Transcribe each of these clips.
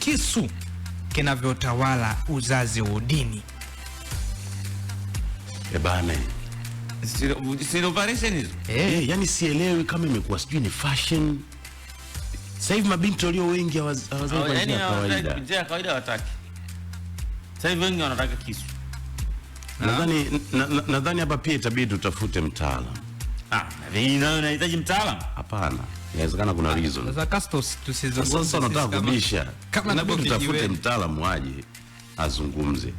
kisu kinavyotawala uzazi wa udini. Bana, si operation hizo. Yani sielewi kama imekuwa sijui ni fashion. Sasa hivi mabinti walio wengi hawazai kwa njia ya kawaida. Njia ya kawaida wataki. Sasa hivi wengi wanataka kisu. Nadhani hapa pia itabidi tutafute mtaalamu. Unahitaji mtaalamu? Hapana. Inawezekana kuna reason. Sasa Castos tusizungumze. Sasa nataka kubisha. Kama tutafute mtaalamu aje azungumze.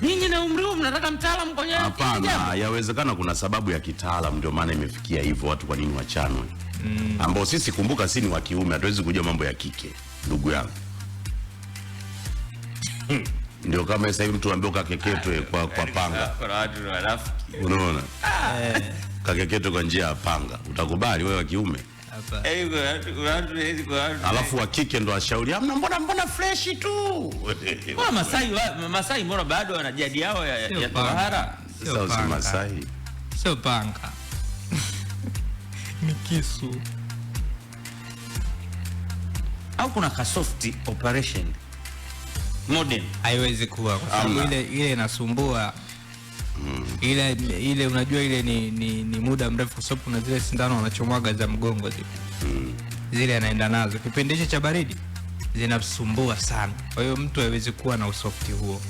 Ninyi na umri huu mnataka mtaalamu kwenye? Hapana, yawezekana kuna sababu ya kitaalamu ndio maana imefikia hivyo watu kwa nini wachanwe. Ambao sisi kumbuka si ni wa kiume, hatuwezi kujua mambo ya kike, ndugu yangu. Ndio kama sasa hivi mtu anambia kakeketwe kwa panga. Kuna watu wanafiki. Unaona? Kakeketwe kwa njia ya panga. Utakubali wewe wa kiume? Hapa. Alafu wa kike ndo ashauri, "Amna mbona fresh tu." Kwa Masai mbona bado wana jadi yao ya tahara? Sasa si Masai. Sio panga. Ni kisu. Au kuna ka soft operation modern? Haiwezi kuwa kwa sababu ile inasumbua. Ile unajua ile ni muda mrefu, kwa sababu kuna zile sindano wanachomwaga za mgongo zile. Zile anaenda nazo kipindi hicho cha baridi zinasumbua sana. Kwa hiyo mtu hawezi kuwa na usofti huo.